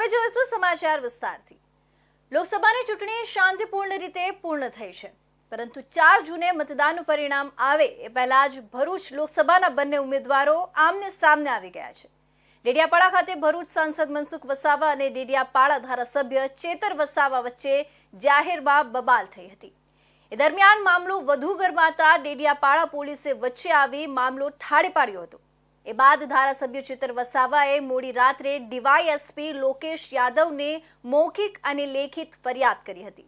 હવે જોઈશું સમાચાર વિસ્તારથી। લોકસભાની ચૂંટણી શાંતિપૂર્ણ રીતે પૂર્ણ થઈ છે, પરંતુ 4 જૂને મતદાનનું પરિણામ આવે એ પહેલા જ ભરૂચ લોકસભાના બંને ઉમેદવારો આમને સામને આવી ગયા છે। ડેડિયાપાડા ખાતે ભરૂચ સાંસદ મનસુખ વસાવા અને ડેડિયાપાડા ધારાસભ્ય ચેતર વસાવા વચ્ચે જાહેરમાં બબાલ થઈ હતી। એ દરમિયાન મામલો વધુ ગરમાતા ડેડિયાપાડા પોલીસે વચ્ચે આવી મામલો ઠાળે પાડ્યો હતો। એ બાદ ધારાસભ્ય ચેતર વસાવાએ મોડી રાત્રે ડીવાયએસપી લોકેશ યાદવને મૌખિક અને લેખિત ફરિયાદ કરી હતી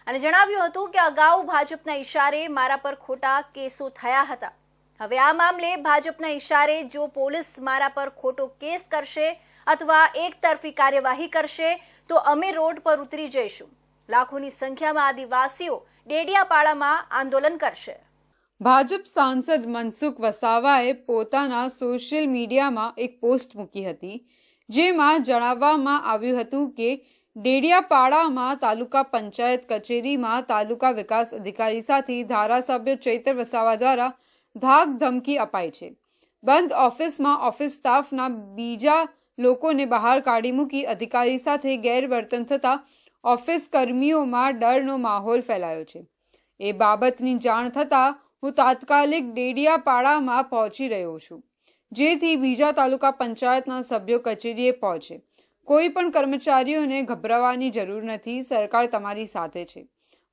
અને જણાવ્યું હતું કે અગાઉ ભાજપના ઇશારે મારા પર ખોટા કેસો થયા હતા। હવે આ મામલે ભાજપના ઇશારે જો પોલીસ મારા પર ખોટો કેસ કરશે અથવા એકતરફી કાર્યવાહી કરશે તો અમે રોડ પર ઉતરી જઈશું। લાખોની સંખ્યામાં આદિવાસીઓ ડેડિયાપાડામાં આંદોલન કરશે। ભાજપ સાંસદ મનસુખ વસાવાએ પોતાના સોશિયલ મીડિયામાં એક પોસ્ટ મૂકી હતી, જેમાં જણાવવામાં આવ્યું હતું કે ડેડિયાપાડામાં તાલુકા પંચાયત કચેરીમાં તાલુકા વિકાસ અધિકારી સાથે ધારાસભ્ય ચેતર વસાવા દ્વારા ધાક ધમકી અપાઈ છે। બંધ ઓફિસમાં ઓફિસ સ્ટાફના બીજા લોકોને બહાર કાઢી મૂકી અધિકારી સાથે ગેરવર્તન થતાં ઓફિસ કર્મીઓમાં ડરનો માહોલ ફેલાયો છે। એ બાબતની જાણ થતાં હું તાત્કાલિક ડેડિયાપાડામાં પહોંચી રહ્યો છું, જેથી બીજા તાલુકા પંચાયતના સભ્યો કચેરીએ પહોંચે। કોઈ પણ કર્મચારીઓને ગભરાવાની જરૂર નથી, સરકાર તમારી સાથે છે।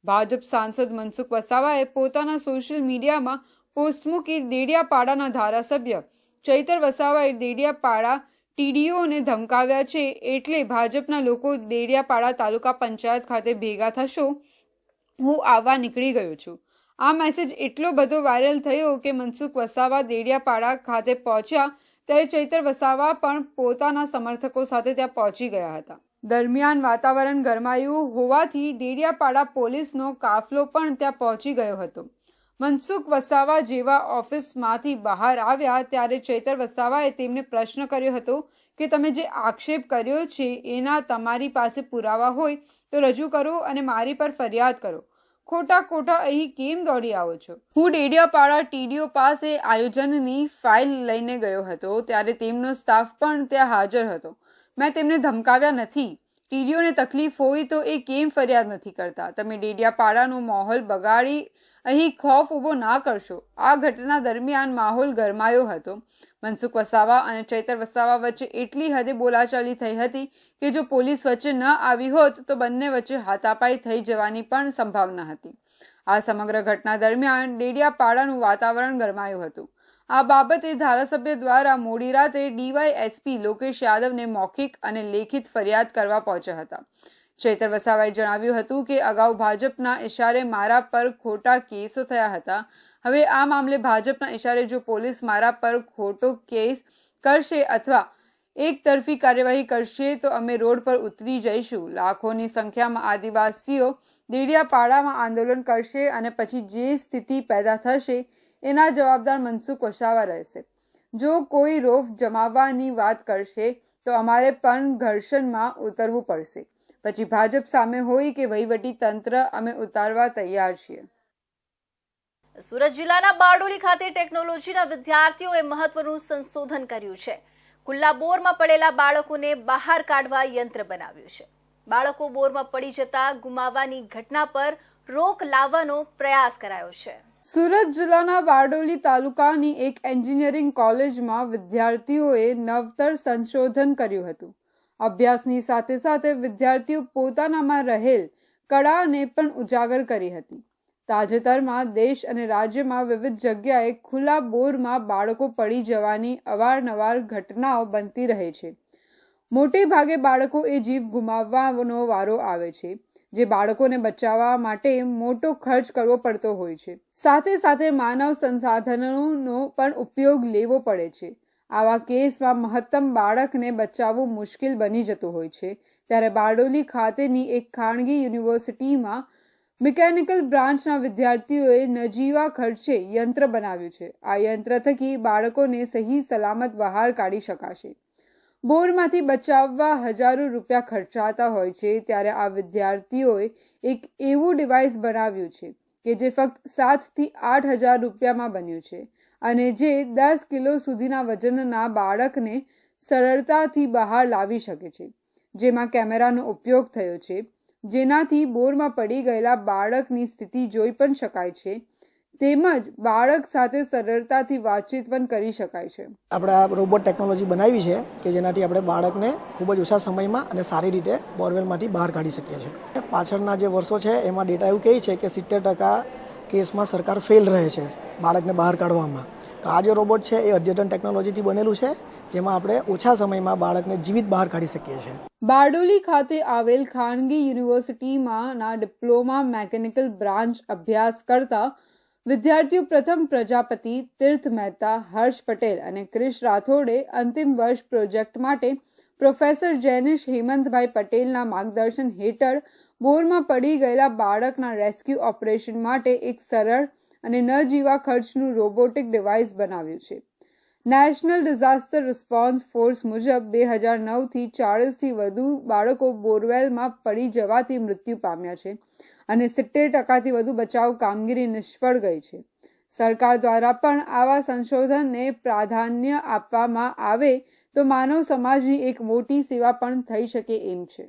ભાજપ સાંસદ મનસુખ વસાવાએ પોતાના સોશિયલ મીડિયામાં પોસ્ટ મૂકી ડેડિયાપાડાના ધારાસભ્ય ચેતર વસાવાએ ડેડિયાપાડા ટીડીઓને ધમકાવ્યા છે, એટલે ભાજપના લોકો ડેડિયાપાડા તાલુકા પંચાયત ખાતે ભેગા થશો, હું આવવા નીકળી ગયો છું। આ મેસેજ એટલો બધો વાયરલ થયો કે મનસુખ વસાવા ડેડિયાપાડા ખાતે પહોંચ્યા ત્યારે ચેતર વસાવા પણ પોતાના સમર્થકો સાથે ત્યાં પહોંચી ગયા હતા। દરમિયાન વાતાવરણ ગરમાયું હોવાથી ડેડિયાપાડા પોલીસનો કાફલો પણ ત્યાં પહોંચી ગયો હતો। મનસુખ વસાવા જેવા ઓફિસમાંથી બહાર આવ્યા ત્યારે ચેતર વસાવાએ તેમને પ્રશ્ન કર્યો હતો કે તમે જે આક્ષેપ કર્યો છે એના તમારી પાસે પુરાવા હોય તો રજૂ કરો અને મારી પર ફરિયાદ કરો। ખોટા અહીં કેમ દોડી આવો છો? હું ડેડિયાપાડા ટીડીઓ પાસે આયોજનની ફાઇલ લઈને ગયો હતો ત્યારે તેમનો સ્ટાફ પણ ત્યાં હાજર હતો। મેં તેમને ધમકાવ્યા નથી। ટીડીઓને તકલીફ હોય તો એ કેમ ફરિયાદ નથી કરતા? તમે ડેડિયાપાડાનો માહોલ બગાડી અહીં ખોફ ઊભો ના કરશો। આ ઘટના દરમિયાન માહોલ ગરમાયો હતો। મનસુખ વસાવા અને ચેતર વસાવા વચ્ચે એટલી હદે બોલાચાલી થઈ હતી કે જો પોલીસ વચ્ચે ન આવી હોત તો બંને વચ્ચે હાથાપાઈ થઈ જવાની પણ સંભાવના હતી। આ સમગ્ર ઘટના દરમિયાન ડેડિયાપાડાનું વાતાવરણ ગરમાયું હતું। આ બાબતે ધારાસભ્ય દ્વારા મોડી રાત્રે ડીવાયએસપી લોકેશ યાદવને મૌખિક અને લેખિત ફરિયાદ કરવા પહોંચ્યા હતા। ચેતર વસાવાએ જણાવ્યું હતું કે અગાઉ ભાજપના ઇશારે મારા પર ખોટા કેસો થયા હતા। હવે આ મામલે ભાજપના ઇશારે જો પોલીસ મારા પર ખોટો કેસ કરશે અથવા એકતરફી કાર્યવાહી કરશે તો અમે રોડ પર ઉતરી જઈશું। લાખોની સંખ્યામાં આદિવાસીઓ ડેડિયાપાડામાં આંદોલન કરશે અને પછી જે સ્થિતિ પેદા થશે એના જવાબદાર મનસુખ વસાવા રહેશે। જો કોઈ રોફ જમાવવાની વાત કરશે તો અમારે પણ ઘર્ષણમાં ઉતરવું પડશે। પછી ભાજપ સામે હોય કે વહીવટી તંત્ર, અમે ઉતારવા તૈયાર છીએ। સુરત જિલ્લાના બારડોલી ખાતે ટેકનોલોજીના વિદ્યાર્થીઓએ મહત્વનું સંશોધન કર્યું છે। ખુલ્લા બોરમાં પડેલા બાળકોને બહાર કાઢવા યંત્ર બનાવ્યું છે। બાળકો બોરમાં પડી જતા ગુમાવવાની ઘટના પર રોક લાવવાનો પ્રયાસ કરાયો છે। સુરત જિલ્લાના બારડોલી તાલુકાની એક એન્જિનિયરિંગ કોલેજમાં વિદ્યાર્થીઓએ નવતર સંશોધન કર્યું હતું। અભ્યાસની સાથે સાથે વિદ્યાર્થીઓ પોતાનામાં રહેલ કળાને પણ ઉજાગર કરી હતી। તાજેતરમાં દેશ અને રાજ્યમાં વિવિધ જગ્યાએ ખુલ્લા બોરમાં બાળકો પડી જવાની અવારનવાર ઘટનાઓ બનતી રહે છે। મોટે ભાગે બાળકો એ જીવ ગુમાવવાનો વારો આવે છે, જે બાળકોને બચાવવા માટે મોટો ખર્ચ કરવો પડતો હોય છે। સાથે સાથે માનવ સંસાધનોનો પણ ઉપયોગ લેવો પડે છે। આવા કેસમાં મહત્તમ બાળકને બચાવવું મુશ્કેલ બની જતું હોય છે। ત્યારે બારડોલી ખાતેની એક ખાનગી યુનિવર્સિટીમાં મિકેનિકલ બ્રાન્ચના વિદ્યાર્થીઓએ નજીવા ખર્ચે યંત્ર બનાવ્યું છે। આ યંત્ર થકી બાળકોને સહી સલામત બહાર કાઢી શકાશે। બોરમાંથી બચાવવા હજારો રૂપિયા ખર્ચાતા હોય છે, ત્યારે આ વિદ્યાર્થીઓએ એક એવું ડિવાઇસ બનાવ્યું છે કે જે ફક્ત 7 થી 8 હજાર રૂપિયામાં બન્યું છે અને જે 10 કિલો સુધીના વજનના બાળકને સરળતાથી બહાર લાવી શકે છે। જેમાં કેમેરાનો ઉપયોગ થયો છે, જેનાથી બોરમાં પડી ગયેલા બાળકની સ્થિતિ જોઈ પણ શકાય છે, તેમજ બાળક સાથે સરળતાથી વાતચીત પણ કરી શકાય છે. આપણે આ રોબોટ ટેકનોલોજી બનાવી છે કે જેનાથી આપણે બાળકને ખૂબ જ ઓછા સમયમાં અને સારી રીતે બોરવેલમાંથી બહાર કાઢી શકીએ છીએ. પાછળના જે વર્ષો છે એમાં ડેટા એવું કહે છે કે 70% કેસમાં સરકાર ફેલ રહે છે બાળકને બહાર કાઢવામાં. તો આ જે રોબોટ છે એ અદ્યતન ટેકનોલોજીથી બનેલું છે, જેમાં આપણે ઓછા સમયમાં બાળકને જીવિત બહાર કાઢી શકીએ છીએ. બારડોલી ખાતે આવેલ ખાનગી યુનિવર્સિટીમાં ડિપ્લોમા મેકેનિકલ બ્રાન્ચ અભ્યાસ કરતા વિદ્યાર્થીઓ પ્રથમ પ્રજાપતિ, તીર્થ મહેતા, હર્ષ પટેલ અને ક્રિશ રાઠોડે અંતિમ વર્ષ પ્રોજેક્ટ માટે પ્રોફેસર જૈનિશ હેમંતભાઈ પટેલના માર્ગદર્શન હેઠળ બોરમાં પડી ગયેલા બાળકના રેસ્ક્યુ ઓપરેશન માટે એક સરળ અને ન જીવા ખર્ચનું રોબોટિક ડિવાઇસ બનાવ્યું છે. નેશનલ ડિઝાસ્ટર રિસ્પોન્સ ફોર્સ મુજબ 2009થી 40થી વધુ બાળકો બોરવેલમાં પડી જવાથી મૃત્યુ પામ્યા છે અને 70%થી વધુ બચાવ કામગીરી નિષ્ફળ ગઈ છે. સરકાર દ્વારા પણ આવા સંશોધનને પ્રાધાન્ય આપવામાં આવે તો માનવ સમાજની એક મોટી સેવા પણ થઈ શકે એમ છે.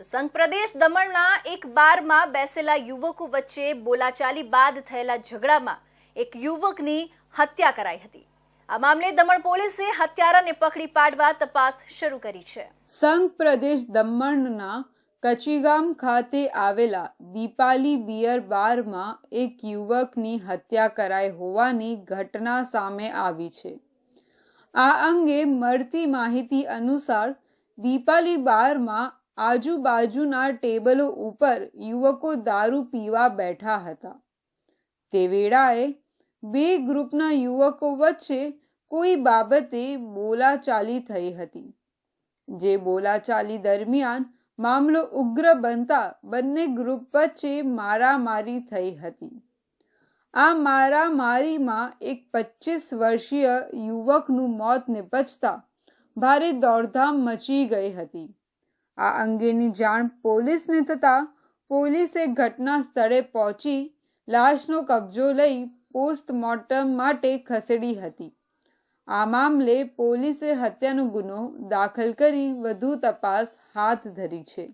સંઘ પ્રદેશ દમણના એક બારમાં બેસેલા યુવકો વચ્ચે બોલાચાલી બાદ થયેલા ઝઘડામાં એક યુવકની હત્યા કરાઈ હતી. આ મામલે દમણ પોલીસે હત્યારાને પકડી પાડવા તપાસ શરૂ કરી છે. સંઘ પ્રદેશ દમણના કચીગામ ખાતે આવેલા દીપાલી બિયર બારમાં એક યુવકની હત્યા કરાઈ હોવાની ઘટના સામે આવી છે. આ અંગે મળતી માહિતી અનુસાર દીપાલી બારમાં આજુબાજુના ટેબલો ઉપર યુવકો દારૂ પીવા બેઠા હતા. તે વેળાએ બે ગ્રુપના યુવકો વચ્ચે કોઈ બાબતે બોલાચાલી થઈ હતી. જે બોલાચાલી દરમિયાન મામલો ઉગ્ર બનતા બંને ગ્રુપ વચ્ચે મારામારી થઈ હતી. આ મારામારીમાં એક 25 વર્ષીય યુવકનું મોત નિપજતા ભારે દોડધામ મચી ગઈ હતી. આ અંગેની જાણ પોલીસને થતાં પોલીસે ઘટના સ્થળે પહોંચી લાશનો કબજો લઈ પોસ્ટમોર્ટમ માટે ખસેડી હતી. આ મામલે પોલીસે હત્યાનો ગુનો દાખલ કરી વધુ તપાસ હાથ ધરી છે.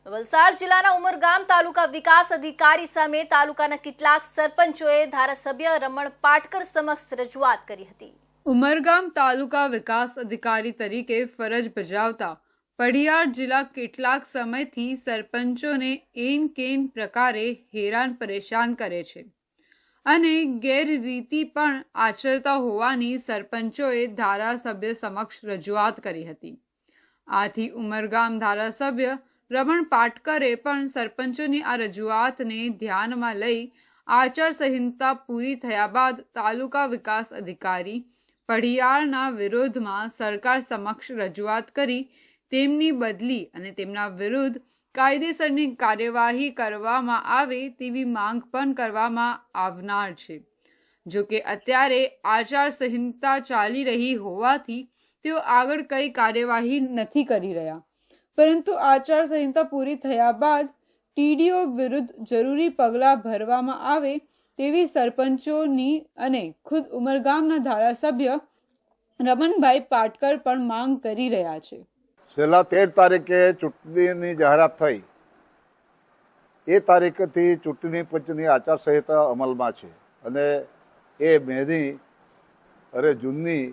વલસાડ જિલ્લાના ઉમરગામ તાલુકા વિકાસ અધિકારી સામે તાલુકાના કેટલાક સરપંચોએ ધારાસભ્ય રમણ પાટકર સમક્ષ રજૂઆત કરી હતી. ઉમરગામ તાલુકા વિકાસ અધિકારી તરીકે ફરજ બજાવતા પઢિયાર જિલ્લા કેટલાક સમયથી સરપંચોને એન કેન પ્રકારે હેરાન પરેશાન કરે છે અને ગેરરીતિ પણ આચરતા હોવાની સરપંચોએ ધારાસભ્ય સમક્ષ રજૂઆત કરી હતી. આથી ઉમરગામ ધારાસભ્ય રમણ પાટકરે પણ સરપંચોની આ રજૂઆતને ધ્યાનમાં લઈ આચારસંહિતા પૂરી થયા બાદ તાલુકા વિકાસ અધિકારી પઢિયારના વિરોધમાં સરકાર સમક્ષ રજૂઆત કરી તેમની બદલી અને તેમના વિરુદ્ધ કાયદેસરની કાર્યવાહી કરવામાં આવે તેવી માંગ પણ કરવામાં આવનાર છે. જો કે અત્યારે આચારસંહિતા ચાલી રહી હોવાથી તેઓ આગળ કઈ કાર્યવાહી નથી કરી રહ્યા, પરંતુ આચારસંહિતા પૂરી થયા બાદ ટીડીઓ વિરુદ્ધ જરૂરી પગલાં ભરવામાં આવે તેવી સરપંચોની અને ખુદ ઉમરગામના ધારાસભ્ય રમણભાઈ પાટકર પણ માંગ કરી રહ્યા છે. છેલ્લા 13 તારીખે ચૂંટણીની જાહેરાત થઈ. એ તારીખથી ચૂંટણી પંચની આચારસંહિતા અમલમાં છે અને એ જૂનની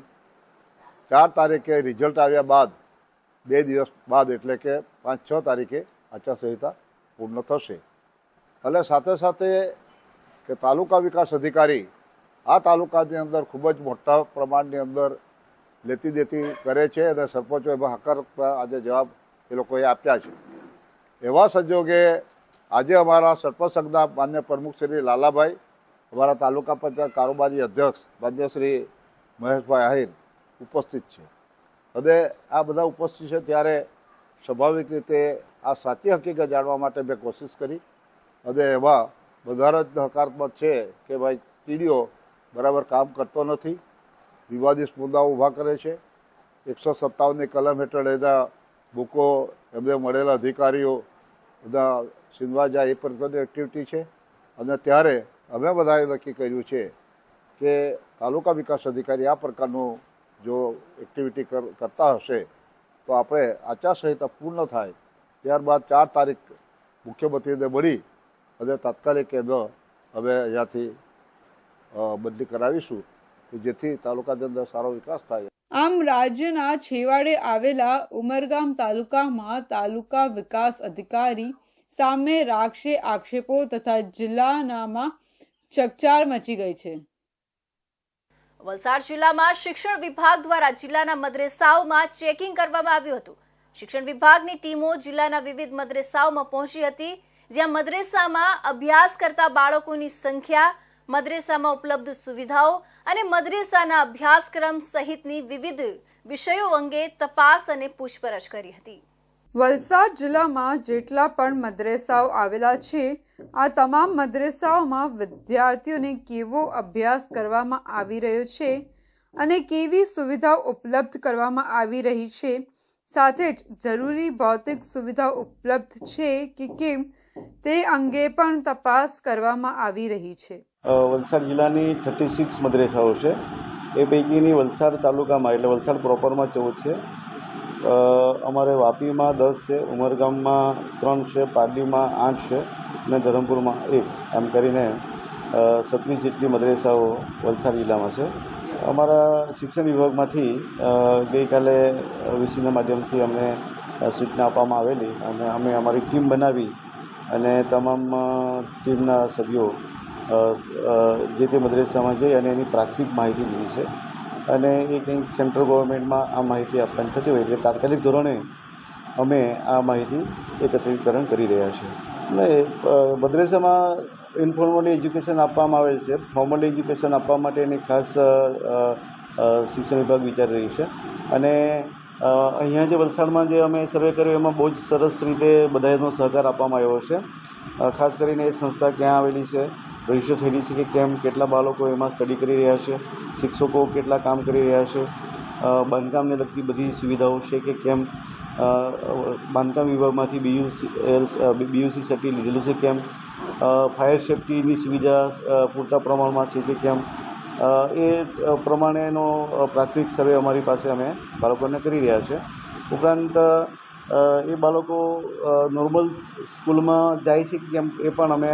4 તારીખે રિઝલ્ટ આવ્યા બાદ 2 દિવસ બાદ એટલે કે 5-6 તારીખે આચારસંહિતા પૂર્ણ થશે. અને સાથે સાથે કે તાલુકા વિકાસ અધિકારી આ તાલુકાની અંદર ખૂબ જ મોટા પ્રમાણની અંદર લેતી દેતી કરે છે અને સરપંચો એમાં હકારાત્મક આજે જવાબ એ લોકોએ આપ્યા છે. એવા સંજોગે આજે અમારા સરપંચ સંઘના માન્ય પ્રમુખ શ્રી લાલાભાઈ, અમારા તાલુકા પંચાયત કારોબારી અધ્યક્ષ માન્ય શ્રી મહેશભાઈ આહિર ઉપસ્થિત છે અને આ બધા ઉપસ્થિત છે ત્યારે સ્વાભાવિક રીતે આ સાચી હકીકત જાણવા માટે મેં કોશિશ કરી અને એમાં બધા જ હકારાત્મક છે કે ભાઈ ટીડીઓ બરાબર કામ કરતો નથી, વિવાદિત મુદ્દાઓ ઊભા કરે છે. 157ની કલમ હેઠળ એના બુકો એમને મળેલા અધિકારીઓ બધા છીનવા જાય એ પ્રકારની એક્ટિવિટી છે અને ત્યારે અમે બધાએ નક્કી કર્યું છે કે તાલુકા વિકાસ અધિકારી આ પ્રકારનું જો એક્ટિવિટી કરતા હશે તો આપણે આચારસંહિતા પૂર્ણ થાય ત્યારબાદ 4 તારીખ મુખ્યમંત્રીને મળી અને તાત્કાલિક એનો હવે અહીંયાથી બદલી કરાવીશું કે જેથી તાલુકાની અંદર સારો વિકાસ થાય. આમ રાજ્યના છેવાડે આવેલા ઉમરગામ તાલુકામાં તાલુકા વિકાસ અધિકારી સામે રાખશે આક્ષેપો તથા જિલ્લાનામાં ચકચાર મચી ગઈ છે. વલસાડ જિલ્લામાં શિક્ષણ વિભાગ દ્વારા જિલ્લાના મદ્રેસાઓમાં ચેકિંગ કરવામાં આવ્યું હતું. શિક્ષણ વિભાગની ટીમો જિલ્લાના વિવિધ મદ્રેસાઓમાં પહોંચી હતી, જ્યાં મદ્રેસામાં અભ્યાસ કરતા બાળકોની સંખ્યા, મદ્રેસામાં ઉપલબ્ધ સુવિધાઓ અને મદ્રેસાના અભ્યાસક્રમ સહિતની વિવિધ વિષયો અંગે તપાસ અને પૂછપરછ કરી હતી. વલસાડ જિલ્લામાં જેટલા પણ મદ્રેસાઓ આવેલા છે, આ તમામ મદ્રેસાઓમાં વિદ્યાર્થીઓને કેવો અભ્યાસ કરવામાં આવી રહ્યો છે અને કેવી સુવિધાઓ ઉપલબ્ધ કરવામાં આવી રહી છે, સાથે જ જરૂરી ભૌતિક સુવિધાઓ ઉપલબ્ધ છે કે કેમ તે અંગે પણ તપાસ કરવામાં આવી રહી છે. વલસાડ જિલ્લાની 36 મદ્રેસાઓ છે. એ પૈકીની વલસાડ તાલુકામાં એટલે વલસાડ પ્રોપરમાં 14 છે. અમારે વાપીમાં 10 છે, ઉમરગામમાં 3 છે, પારડીમાં 8 છે અને ધરમપુરમાં 1, એમ કરીને 37 જેટલી મદ્રેસાઓ વલસાડ જિલ્લામાં છે. અમારા શિક્ષણ વિભાગમાંથી ગઈકાલે વીસીના માધ્યમથી અમને સૂચના આપવામાં આવેલી અને અમે અમારી ટીમ બનાવી અને તમામ ટીમના સભ્યો જે તે મદ્રેસામાં જઈ અને એની પ્રાથમિક માહિતી લીધી છે અને એ કંઈક સેન્ટ્રલ ગવર્મેન્ટમાં આ માહિતી આપવાની થતી હોય એટલે તાત્કાલિક ધોરણે અમે આ માહિતી એકત્રીકરણ કરી રહ્યા છીએ. અને મદ્રેસામાં ઇન્ફોર્મલી એજ્યુકેશન આપવામાં આવે છે. ફોર્મલી એજ્યુકેશન આપવા માટેની ખાસ શિક્ષણ વિભાગ વિચારી રહી છે અને અહીંયા જે વલસાડમાં જે અમે સર્વે કર્યો એમાં બહુ જ સરસ રીતે બધાનો સહકાર આપવામાં આવ્યો છે. ખાસ કરીને એ સંસ્થા ક્યાં આવેલી છે, રજીસ્ટર થયેલી છે કે કેમ, કેટલા બાળકો એમાં સ્ટડી કરી રહ્યા છે, શિક્ષકો કેટલા કામ કરી રહ્યા છે, બાંધકામને લગતી બધી સુવિધાઓ છે કે કેમ, બાંધકામ વિભાગમાંથી બીયુસી સર્ટી લીધેલું છે કેમ, ફાયર સેફ્ટીની સુવિધા પૂરતા પ્રમાણમાં છે કે કેમ, એ પ્રમાણેનો પ્રાથમિક સર્વે અમારી પાસે અમે બાળકોને કરી રહ્યા છે. ઉપરાંત એ બાળકો નોર્મલ સ્કૂલમાં જાય છે કે કેમ એ પણ અમે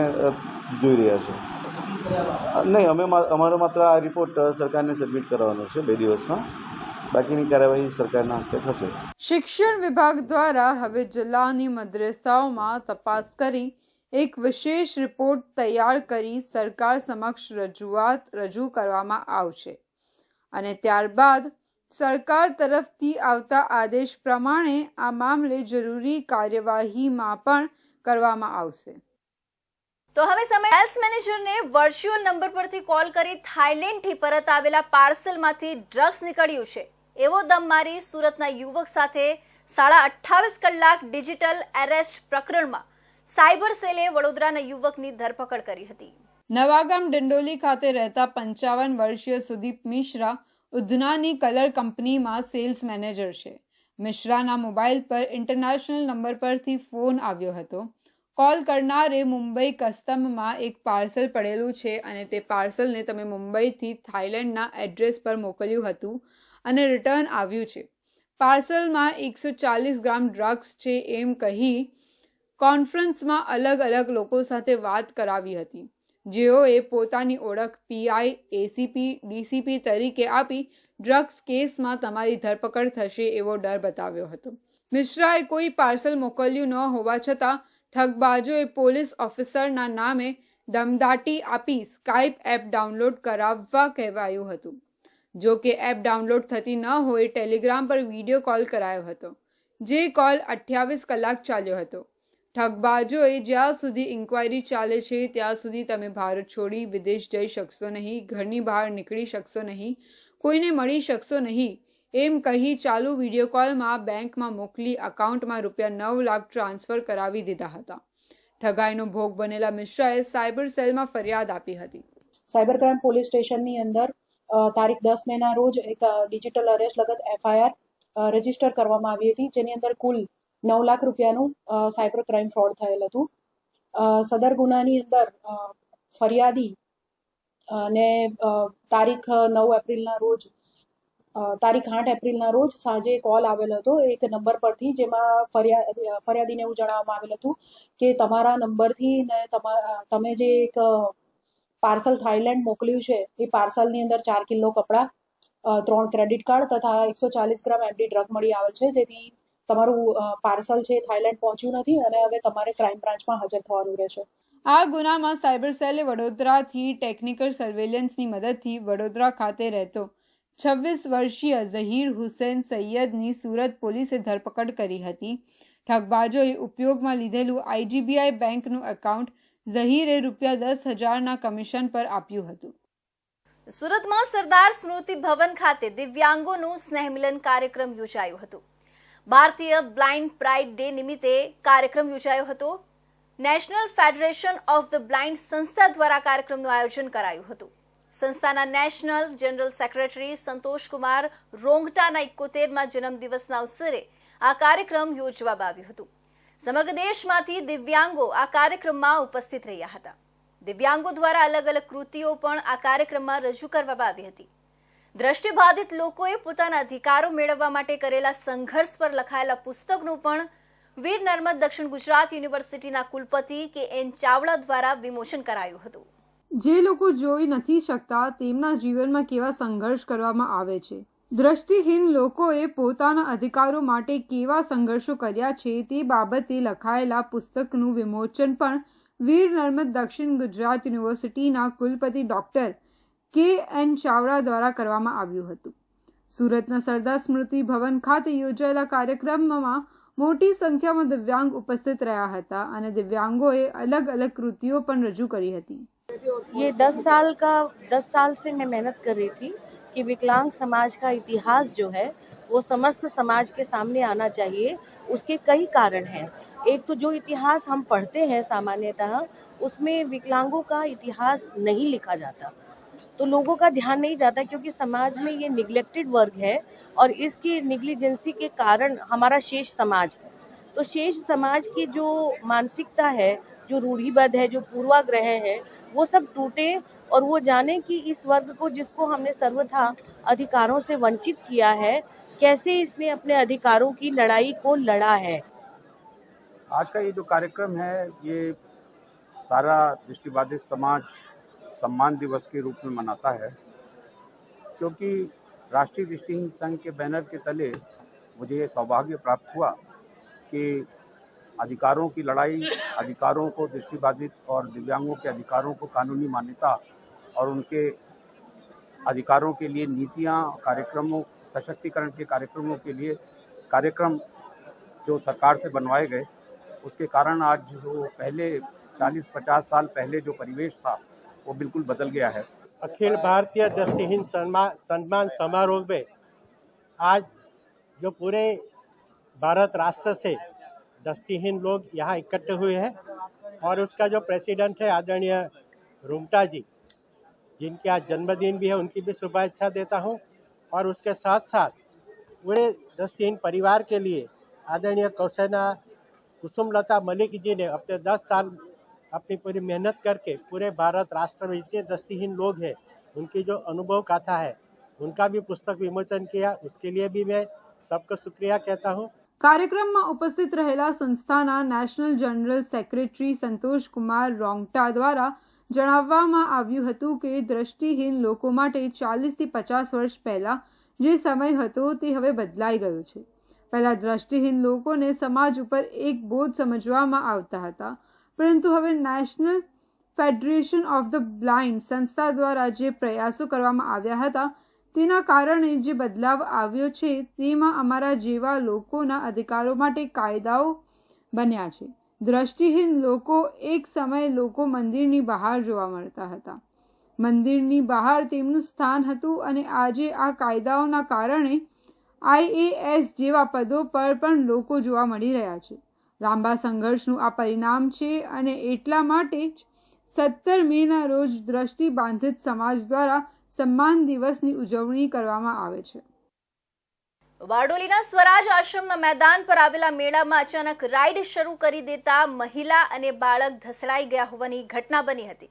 જોઈ રહ્યા છે. નહીં, અમારો માત્ર આ રિપોર્ટ સરકારને સબમિટ કરવાનો છે 2 દિવસમાં. બાકીની કાર્યવાહી સરકારના હસ્તે થશે. શિક્ષણ વિભાગ દ્વારા હવે જિલ્લાની મદ્રેસાઓમાં તપાસ કરી એક વિશેષ રિપોર્ટ તૈયાર કરી સરકાર સમક્ષ રજૂ કરવામાં આવશે અને ત્યારબાદ સરકાર તરફથી આવતા આદેશ પ્રમાણે આ મામલે જરૂરી કાર્યવાહીમાં પણ કરવામાં આવશે. તો હવે સમય એસ મેનેજરને વર્ચ્યુઅલ નંબર પરથી કોલ કરી થાઈલેન્ડથી પરત આવેલા પાર્સલમાંથી ડ્રગ્સ નીકળ્યું છે એવો દમ મારી સુરતના યુવક સાથે 28.5 કલાક ડિજિટલ એરેસ્ટ પ્રકરણમાં સાયબર સેલે વડોદરાના યુવકની ધરપકડ કરી હતી. નવાગામ ડંડોલી ખાતે રહેતા 55 વર્ષીય સુદીપ મિશ્રા ઉધનાની કલર કંપનીમાં સેલ્સ મેનેજર છે. મિશ્રાના મોબાઈલ પર ઇન્ટરનેશનલ નંબર પરથી ફોન આવ્યો હતો. કોલ કરનારે મુંબઈ કસ્ટમમાં એક પાર્સલ પડેલું છે અને તે પાર્સલને તમે મુંબઈથી થાઈલેન્ડના એડ્રેસ પર મોકલ્યું હતું અને રિટર્ન આવ્યું છે. પાર્સલમાં 140 ગ્રામ ડ્રગ્સ છે એમ કહી કોન્ફરન્સમાં અલગ અલગ લોકો સાથે વાત કરાવી હતી, જેઓએ પોતાની ઓળખ પીઆઈ, એસીપી, ડીસીપી તરીકે આપી ડ્રગ્સ કેસમાં તમારી ધરપકડ થશે એવો ડર બતાવ્યો હતો. મિશ્રાએ કોઈ પાર્સલ મોકલ્યું ન હોવા છતાં ઠગબાજોએ પોલીસ ઓફિસરના નામે દમદાટી આપી સ્કાઇપ એપ ડાઉનલોડ કરાવવા કહેવાયું હતું. જો કે એપ ડાઉનલોડ થતી ન હોય ટેલિગ્રામ પર વિડીયો કોલ કરાયો હતો, જે કોલ 28 કલાક ચાલ્યો હતો. ઠગબાજોએ જ્યાં સુધી ઇન્ક્વાયરી ચાલે છે ત્યાં સુધી તમે ભારત છોડી વિદેશ જઈ શકશો નહીં, ઘરની બહાર નીકળી શકશો નહીં, કોઈને મળી શકશો નહીં એમ કહી ચાલુ વિડીયો કોલમાં બેંકમાં મોકલી અકાઉન્ટમાં ₹9 લાખ ટ્રાન્સફર કરાવી દીધા હતા. ઠગાઈનો ભોગ બનેલા મિશ્રાએ સાયબર સેલમાં ફરિયાદ આપી હતી. સાયબર ક્રાઇમ પોલીસ સ્ટેશનની અંદર તારીખ 10 મેના રોજ એક ડિજિટલ અરેસ્ટ લગત એફઆઈઆર રજીસ્ટર કરવામાં આવી હતી, જેની અંદર કુલ 9 લાખ રૂપિયાનું સાયબર ક્રાઇમ ફ્રોડ થયેલ હતું. સદર ગુનાની અંદર ફરિયાદી અને તારીખ 9 એપ્રિલના રોજ તારીખ 8 એપ્રિલના રોજ સાંજે કોલ આવેલો હતો એક નંબર પરથી, જેમાં ફરિયાદીને એવું જણાવવામાં આવેલ હતું કે તમારા નંબરથી ને તમે જે એક પાર્સલ થાઈલેન્ડ મોકલ્યું છે એ પાર્સલની અંદર 4 કિલો કપડાં, 3 ક્રેડિટ કાર્ડ તથા 140 ગ્રામ એમડી ડ્રગ મળી આવેલ છે, જેથી તમારું પાર્સલ છે થાઈલેન્ડ પહોંચ્યું નથી અને હવે તમારે ક્રાઇમ બ્રાન્ચમાં હાજર થવાનું રહેશે. આ ગુનામાં સાયબર સેલે વડોદરાથી ટેકનિકલ સર્વેલન્સની મદદથી વડોદરા ખાતે રહેતો 26 વર્ષીય ઝહીર હુસૈન સૈયદની સુરત પોલીસે ધરપકડ કરી હતી. ઠગબાજોએ ઉપયોગમાં લીધેલું IGBI બેંકનું એકાઉન્ટ ઝહીરે ₹10,000ના કમિશન પર આપ્યું હતું. સુરતમાં સરદાર સ્મૃતિ ભવન ખાતે દિવ્યાંગોનું સ્નેહમિલન કાર્યક્રમ યોજાયો હતો. ભારતીય બ્લાઇન્ડ પ્રાઇડ ડે નિમિત્તે કાર્યક્રમ યોજાયો હતો. National federation of the blind સંસ્થા દ્વારા કાર્યક્રમનું આયોજન કરાયું હતું. સંસ્થાના નેશનલ જનરલ સેક્રેટરી સંતોષકુમાર રોંગટાના 71મા જન્મદિવસના અવસરે આ કાર્યક્રમ યોજવામાં આવ્યું હતું. સમગ્ર દેશમાંથી દિવ્યાંગો આ કાર્યક્રમમાં ઉપસ્થિત રહ્યા હતા. દિવ્યાંગો દ્વારા અલગ અલગ કૃતિઓ પણ આ કાર્યક્રમમાં રજૂ કરવામાં આવી હતી. દ્રષ્ટિબાધિત લોકોએ પોતાના અધિકારો મેળવવા માટે કરેલા સંઘર્ષ પર લખાયેલા પુસ્તકનું પણ વીર નર્મદ દક્ષિણ ગુજરાત યુનિવર્સિટીના કુલપતિ KN ચાવડા દ્વારા વિમોચન કરાયું હતું. જે લોકો જોઈ નથી શકતા તેમના જીવનમાં કેવા સંઘર્ષ કરવામાં આવે છે, દ્રષ્ટિહીન લોકોએ પોતાના અધિકારો માટે કેવા સંઘર્ષો કર્યા છે તે બાબતે લખાયેલા પુસ્તકનું વિમોચન પણ વીર નર્મદ દક્ષિણ ગુજરાત યુનિવર્સિટીના કુલપતિ ડોક્ટર KN ચાવડા દ્વારા કરવામાં આવ્યું હતું. સુરતના સરદાર સ્મૃતિ ભવન ખાતે યોજાયેલા કાર્યક્રમમાં મોટી સંખ્યામાં દિવ્યાંગ ઉપસ્થિત રહ્યા હતા અને દિવ્યાંગોએ અલગ અલગ કૃતિઓ પણ રજૂ કરી હતી. ये 10 साल से मैं मेहनत कर रही थी कि विकलांग समाज का इतिहास जो है वो समस्त समाज के सामने आना चाहिए. उसके कई कारण हैं. एक तो जो इतिहास हम पढ़ते हैं सामान्यतः उसमें विकलांगों का इतिहास नहीं लिखा जाता, तो लोगों का ध्यान नहीं जाता क्योंकि समाज में ये निगलेक्टेड वर्ग है और इसकी निग्लिजेंसी के कारण हमारा शेष समाज है. तो शेष समाज की जो मानसिकता है, जो रूढ़िबद्ध है, जो पूर्वाग्रह है, वो सब टूटे और वो जाने कि इस वर्ग को जिसको हमने सर्वथा अधिकारों से वंचित किया है, कैसे इसने अपने अधिकारों की लड़ाई को लड़ा है. आज का ये जो कार्यक्रम है ये सारा दृष्टिबाधित समाज सम्मान दिवस के रूप में मनाता है, क्योंकि राष्ट्रीय दृष्टिहीन संघ के बैनर के तले मुझे ये सौभाग्य प्राप्त हुआ कि अधिकारों की लड़ाई, अधिकारों को, दृष्टिबाधित और दिव्यांगों के अधिकारों को कानूनी मान्यता और उनके अधिकारों के लिए नीतियां, कार्यक्रमों, सशक्तिकरण के कार्यक्रमों के लिए कार्यक्रम जो सरकार से बनवाए गए, उसके कारण आज जो पहले 40-50 साल पहले जो परिवेश था वो बिल्कुल बदल गया है. अखिल भारतीय दृष्टिहीन सम्मान समारोह में आज जो पूरे भारत राष्ट्र से दृष्टिहीन लोग यहाँ इकट्ठे हुए हैं और उसका जो प्रेसिडेंट है आदरणीय रुंगटा जी, जिनके आज जन्मदिन भी है, उनकी भी शुभेच्छा देता हूँ. और उसके साथ साथ पूरे दृष्टिहीन परिवार के लिए आदरणीय कुसुमलता मलिक जी ने अपने 10 साल अपनी पूरी मेहनत करके पूरे भारत राष्ट्र में जितने दृष्टिहीन लोग हैं उनकी जो अनुभव गाथा है उनका भी पुस्तक विमोचन किया. उसके लिए भी मैं सबको शुक्रिया कहता हूँ. કાર્યક્રમમાં ઉપસ્થિત રહેલા સંસ્થાના નેશનલ જનરલ સેક્રેટરી સંતોષકુમાર રોંગટા દ્વારા જણાવવામાં આવ્યું હતું કે દ્રષ્ટિહીન લોકો માટે 40થી 50 વર્ષ પહેલા જે સમય હતો તે હવે બદલાઈ ગયો છે. પહેલા દ્રષ્ટિહીન લોકોને સમાજ ઉપર એક બોજ સમજવામાં આવતા હતા, પરંતુ હવે national federation of the blind સંસ્થા દ્વારા જે પ્રયાસો કરવામાં આવ્યા હતા તેના કારણે જે બદલાવ આવ્યો છે તેમાં અમારા જેવા લોકોના અધિકારો માટે કાયદાઓ બન્યા છે. દ્રષ્ટિહીન લોકો એક સમયે લોકો મંદિરની બહાર જોવા મળતા હતા. મંદિરની બહાર તેમનું સ્થાન હતું અને આજે આ કાયદાઓના કારણે IAS જેવા પદો પર પણ લોકો જોવા મળી રહ્યા છે. લાંબા સંઘર્ષનું આ પરિણામ છે અને એટલા માટે જ 17 મેના રોજ દ્રષ્ટિબાધિત સમાજ દ્વારા સન્માન દિવસની ઉજવણી કરવામાં આવે છે. બારડોલીના સ્વરાજ આશ્રમના મેદાન પર આવેલા મેળામાં અચાનક રાઈડ શરૂ કરી દેતા મહિલા અને બાળક ધસડાઈ ગયા હોવાની ઘટના બની હતી.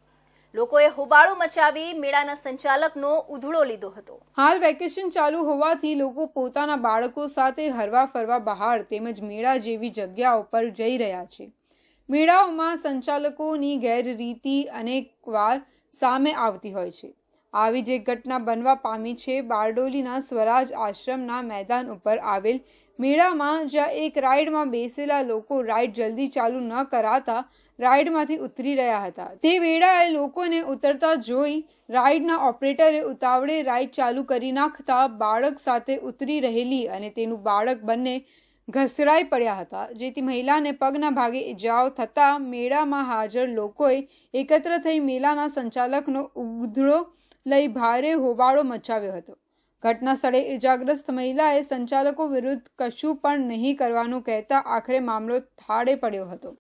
લોકોએ હોબાળો મચાવી મેળાના સંચાલકનો ઉધડો લીધો હતો. હાલ વેકેશન ચાલુ હોવાથી લોકો પોતાના બાળકો સાથે હરવા ફરવા બહાર તેમજ મેળા જેવી જગ્યાઓ પર જઈ રહ્યા છે. મેળાઓમાં સંચાલકોની ગેરરીતિ અનેકવાર સામે આવતી હોય છે. આવી જ એક ઘટના બનવા પામી છે બારડોલીના સ્વરાજ આશ્રમના મેદાન ઉપર આવેલ મેળામાં, જ્યાં એક રાઇડમાં બેસેલા લોકો રાઇડ જલ્દી ચાલુ ન કરાતા રાઇડમાંથી ઉતરી રહ્યા હતા. તે વેળાએ લોકોને ઉતરતા જોઈ રાઇડના ઓપરેટરે ઉતાવળે રાઇડ ચાલુ કરી નાખતા બાળક સાથે ઉતરી રહેલી અને તેનું બાળક બંને ઘસરાઈ પડ્યા હતા, જેથી મહિલાને પગના ભાગે ઇજાઓ થતાં મેળામાં હાજર લોકોએ એકત્ર થઈ મેળાના સંચાલકનો ઉધડો લઈ ભારે હોબાળો મચાવ્યો હતો. ઘટના સ્થળે ઇજાગ્રસ્ત મહિલાએ સંચાલકો વિરુદ્ધ કશું પણ નહીં કરવાનું કહેતા આખરે મામલો થાળે પડ્યો હતો.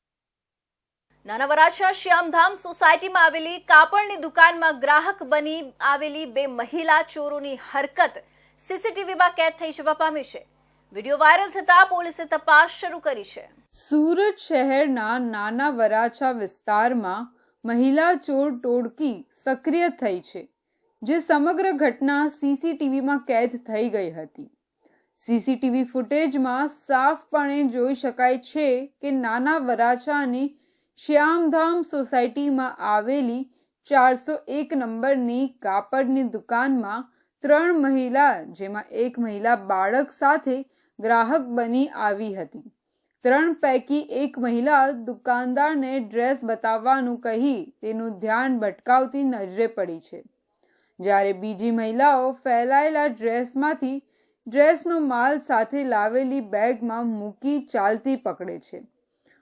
નાના વરાછા શ્યામધામ સોસાયટીમાં આવેલી કાપડની દુકાનમાં ગ્રાહક બની આવેલી બે મહિલા ચોરોની હરકત સીસીટીવીમાં કેદ થઈ જવા પામી છે. વિડીયો વાયરલ થતા પોલીસે તપાસ શરૂ કરી છે. સુરત શહેરના નાના વરાછા વિસ્તારમાં મહિલા ચોર ટોળકી સક્રિય થઈ છે, જે સમગ્ર ઘટના સીસીટીવીમાં કેદ થઈ ગઈ હતી. સીસીટીવી ફૂટેજમાં સાફપણે જોઈ શકાય છે કે નાના વરાછાની શ્યામધામ સોસાયટીમાં આવેલી 401 નંબરની કાપડની દુકાનમાં 3 મહિલા, જેમાં એક મહિલા બાળક સાથે ગ્રાહક બની આવી હતી. 3 પૈકી એક મહિલા દુકાનદારને ડ્રેસ બતાવવાનું કહી તેનું ધ્યાન ભટકાવતી નજરે પડી છે, જ્યારે બીજી મહિલાઓ ફેલાયેલા ડ્રેસમાંથી ડ્રેસનો માલ સાથે લાવેલી બેગમાં મૂકી ચાલતી પકડે છે.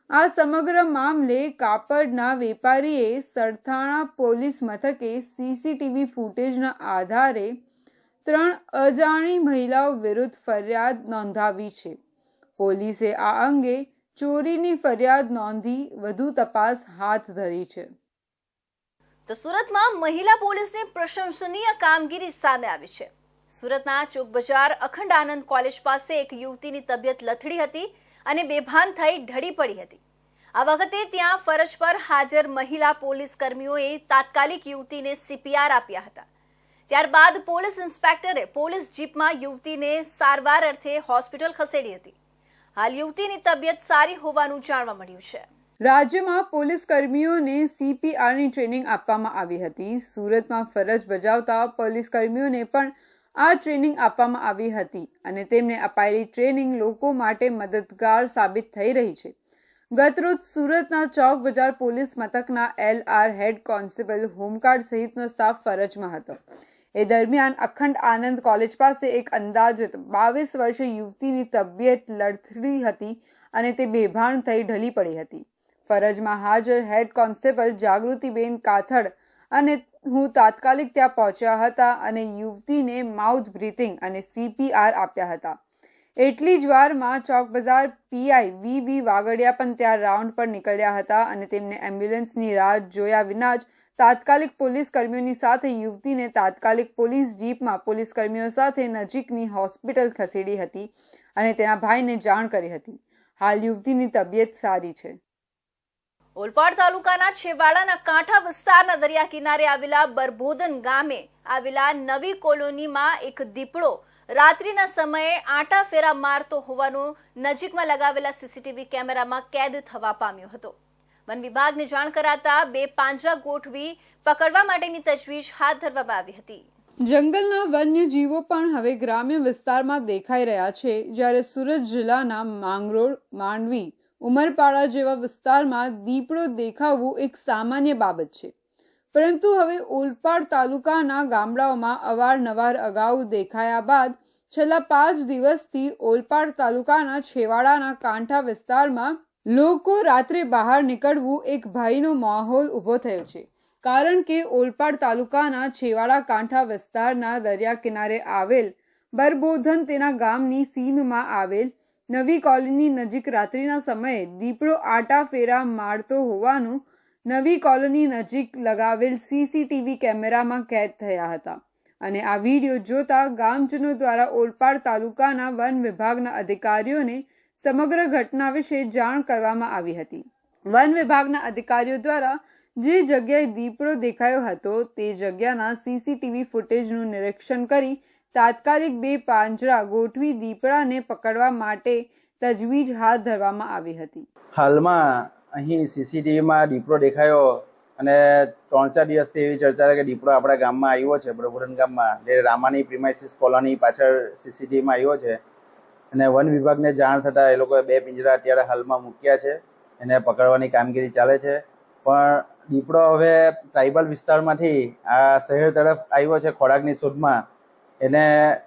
આ સમગ્ર મામલે કાપડના વેપારીએ સરથાણા પોલીસ મથકે સીસીટીવી ફૂટેજના આધારે 3 અજાણી મહિલાઓ વિરુદ્ધ ફરિયાદ નોંધાવી છે. પોલીસે આ અંગે ચોરીની ફરિયાદ નોંધી વધુ તપાસ હાથ ધરી છે. તો સુરતમાં મહિલા પોલીસની પ્રશંસનીય કામગીરી સામે આવી છે. સુરતના ચોક બજાર અખંડ આનંદ કોલેજ પાસે એક યુવતીની તબિયત લથડી હતી અને બેભાન થઈ ઢળી પડી હતી. આ વખતે ત્યાં ફરજ પર હાજર મહિલા પોલીસ કર્મીઓએ તાત્કાલિક યુવતીને CPR આપ્યા હતા. ત્યારબાદ પોલીસ ઇન્સ્પેક્ટરે પોલીસ જીપમાં યુવતીને સારવાર અર્થે હોસ્પિટલ ખસેડી હતી. હાલ યુવતીની તબિયત સારી હોવાનું જાણવા મળ્યું છે. રાજ્યમાં પોલીસ કર્મીઓને CPRની ટ્રેનિંગ આપવામાં આવી હતી. સુરતમાં ફરજ બજાવતા પોલીસ કર્મીઓને પણ આ ટ્રેનિંગ આપવામાં આવી હતી અને તેમને અપાયેલી ટ્રેનિંગ લોકો માટે મદદગાર સાબિત થઈ રહી છે. ગતરોજ સુરતના ચોક બજાર પોલીસ મથકના LR હેડ કોન્સ્ટેબલ હોમગાર્ડ સહિતનો સ્ટાફ ફરજમાં હતો. એ દરમિયાન અખંડ આનંદ કોલેજ પાસે એક અંદાજિત 22 વર્ષીય યુવતીની તબિયત લથડી હતી અને તે બેભાન થઈ ઢળી પડી હતી. ફરજમાં હાજર હેડ કોન્સ્ટેબલ જાગૃતિબેન કાથડ અને હું તાત્કાલિક ત્યાં પહોંચ્યા હતા અને યુવતીને માઉથ બ્રીથિંગ અને CPR આપ્યા હતા. એટલી જ વારમાં ચોક બજાર PI VV વાગડિયા પણ ત્યાં રાઉન્ડ પર નીકળ્યા હતા અને તેમને એમ્બ્યુલન્સની રાહ જોયા વિના જ તાત્કાલિક પોલીસ કર્મીઓની સાથે યુવતીને તાત્કાલિક પોલીસ જીપમાં પોલીસ કર્મીઓ સાથે નજીકની હોસ્પિટલ ખસેડી હતી અને તેના ભાઈને જાણ કરી હતી. હાલ યુવતીની તબિયત સારી છે. ઓલપાડ તાલુકાના છેવાડાના કાંઠા વિસ્તારના દરિયા કિનારે આવેલા બરબોધન ગામે આવેલા નવી કોલોનીમાં એક દીપડો રાત્રિના સમયે આંટા ફેરા મારતો હોવાનું નજીકમાં લગાવેલા CCTV કેમેરામાં કેદ થવા પામ્યો હતો. વન વિભાગને જાણ કરાતા 2 પાંજરા ગોઠવી પકડવા માટેની તજવીજ હાથ ધરવામાં આવી હતી. જંગલના વન્યજીવો પણ હવે ગ્રામ્ય વિસ્તારમાં દેખાઈ રહ્યા છે, જ્યારે સુરત જિલ્લાના માંગરોળ, માંડવી, ઉમરપાડા જેવા વિસ્તારમાં દીપડો દેખાવું એક સામાન્ય બાબત છે. પરંતુ હવે ઓલપાડ તાલુકાના ગામડાઓમાં અવારનવાર અગાઉ દેખાયા બાદ છેલ્લા 5 દિવસથી ઓલપાડ તાલુકાના છેવાડાના કાંઠા વિસ્તારમાં લોકો રાત્રે બહાર નીકળવું એક ભયનો માહોલ ઊભો થયો છે. કારણ કે ઓલપાડ તાલુકાના છેવાડા કાંઠા વિસ્તારના દરિયા કિનારે આવેલ બરબોધન તેના ગામની સીમમાં આવેલ નવી કોલોની નજીક રાત્રિના સમયે દીપડો આટા ફેરા મારતો હોવાનું નવી કોલોની નજીક લગાવેલ CCTV કેમેરામાં કેદ થયા હતા અને આ વિડીયો જોતા ગામજનો દ્વારા ઓલપાડ તાલુકાના વન વિભાગના અધિકારીઓને સમગ્ર ઘટના વિશે જાણ કરવામાં આવી હતી. વન વિભાગના અધિકારીઓ દ્વારા જે જગ્યાએ દીપડો દેખાયો હતો તે જગ્યાના સીસીટીવી ફૂટેજનું નિરીક્ષણ કરી તાત્કાલિક 2 પાંજરા ગોઠવી દીપડાને પકડવા માટે તજવીજ હાથ ધરવામાં આવી હતી. હાલમાં અહીં સીસીટીવીમાં દીપડો દેખાયો અને 3-4 દિવસથી એવી ચર્ચા છે કે દીપડો આપણા ગામમાં આવ્યો છે, બ્રહ્મપુરન ગામમાં, જે રામાની પ્રિમાઇસીસ કોલોની પાછળ સીસીટીવીમાં આવ્યો છે. અને વન વિભાગને જાણ થતાં એ લોકોએ 2 પિંજરા અત્યારે હાલમાં મૂક્યા છે, એને પકડવાની કામગીરી ચાલે છે. પણ દીપડો હવે ટ્રાઇબલ વિસ્તારમાંથી આ શહેર તરફ આવ્યો છે ખોરાકની શોધમાં, એને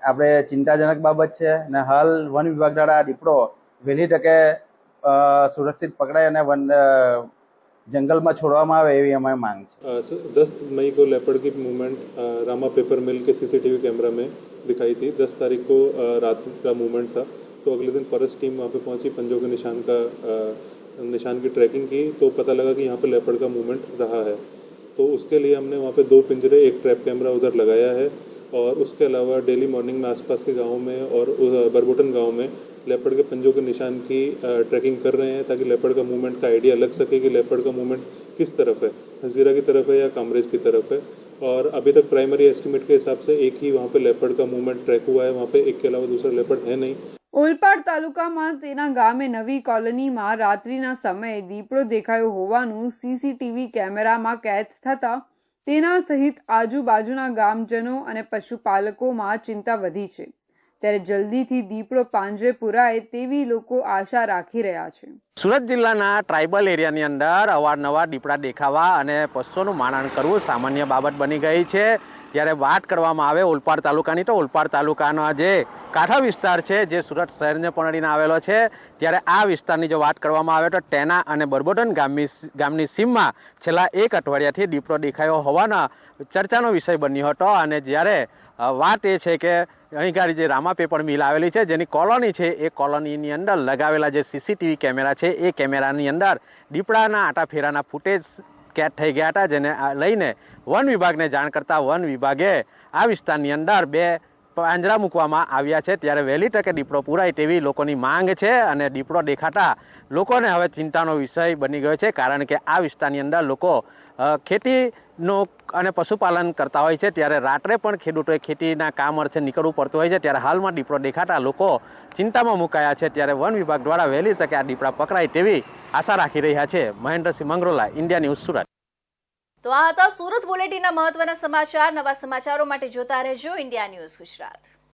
આપણે ચિંતાજનક બાબત છે. અને હાલ વન વિભાગ દ્વારા દીપડો વહેલી તકે સુરક્ષિત પકડાય અને जंगल में छोड़वामां आवे एवी हमारी मांग है। 10 मई को लेपर्ड की मूवमेंट रामा पेपर मिल के सीसीटीवी कैमरा में दिखाई थी। 10 तारीख को रात का मूवमेंट था, तो अगले दिन फॉरेस्ट टीम वहाँ पे पहुंची, पंजों के निशान की ट्रैकिंग की, तो पता लगा कि यहाँ पे लेपर्ड का मूवमेंट रहा है। तो उसके लिए हमने वहाँ पे 2 पिंजरे, 1 ट्रैप कैमरा उधर लगाया है, और उसके अलावा डेली मॉर्निंग में आसपास के गाँव में और बरबोटन गाँव में लेपर्ड के पंजों के निशान की ट्रैकिंग कर रहे हैं, ताकि लेपर्ड का मूवमेंट का आइडिया लग सके कि लेपर्ड का मूवमेंट किस तरफ है, हजीरा की तरफ है या कामरेज की तरफ है। और अभी तक प्राइमरी एस्टिमेट के हिसाब से एक ही वहाँ पे लेपर्ड का मूवमेंट ट्रैक हुआ है, वहाँ पे एक के अलावा दूसरा लेपर्ड है नहीं। ઓલપાડ તાલુકામાં તેના ગામે નવી કોલોનીમાં રાત્રિના સમયે દીપડો દેખાયો હોવાનું સીસીટીવી કેમેરામાં કેદ થતા તેના સહિત આજુબાજુના ગામજનો અને પશુપાલકોમાં ચિંતા વધી છે. ત્યારે જલ્દીથી દીપડો પાંજરે પુરાય તેવી લોકો આશા રાખી રહ્યા છે. સુરત જિલ્લાના ટ્રાઇબલ એરિયાની અંદર અવારનવાર દીપડા દેખાવા અને પશુઓનું મારણ કરવું સામાન્ય બાબત બની ગઈ છે. જ્યારે વાત કરવામાં આવે ઓલપાડ તાલુકાની, તો ઓલપાડ તાલુકાનો જે કાંઠા વિસ્તાર છે, જે સુરત શહેરને પકડીને આવેલો છે, ત્યારે આ વિસ્તારની જો વાત કરવામાં આવે તો ટેના અને બરબોટન ગામની સીમમાં છેલ્લા 1 અઠવાડિયાથી દીપડો દેખાયો હોવાના ચર્ચાનો વિષય બન્યો હતો. અને જ્યારે વાત એ છે કે અહીં જે રામા પેપર મિલ આવેલી છે, જેની કોલોની છે, એ કોલોનીની અંદર લગાવેલા જે સીસીટીવી કેમેરા છે, એ કેમેરાની અંદર દીપડાના આટાફેરાના ફૂટેજ કેદ થઈ ગયા હતા, જેને લઈને વન વિભાગને જાણ કરતા વન વિભાગે આ વિસ્તારની અંદર 2 પાંજરા મૂકવામાં આવ્યા છે. ત્યારે વહેલી તકે દીપડો પુરાય તેવી લોકોની માંગ છે. અને દીપડો દેખાતા લોકોને હવે ચિંતાનો વિષય બની ગયો છે, કારણ કે આ વિસ્તારની અંદર લોકો ખેતીનો અને પશુપાલન કરતા હોય છે, ત્યારે રાત્રે પણ ખેડૂતોએ ખેતીના કામ અર્થે નીકળવું પડતું હોય છે. ત્યારે હાલમાં દીપડો દેખાતા લોકો ચિંતામાં મુકાયા છે. ત્યારે વન વિભાગ દ્વારા વહેલી તકે આ દીપડા પકડાય તેવી આશા રાખી રહ્યા છે. Mahendrasinh Mangrola, India News, Surat. તો આ હતા સુરત બુલેટિનના મહત્વના સમાચાર. નવા સમાચારો માટે જોતા રહેજો ઇન્ડિયા ન્યૂઝ ગુજરાત.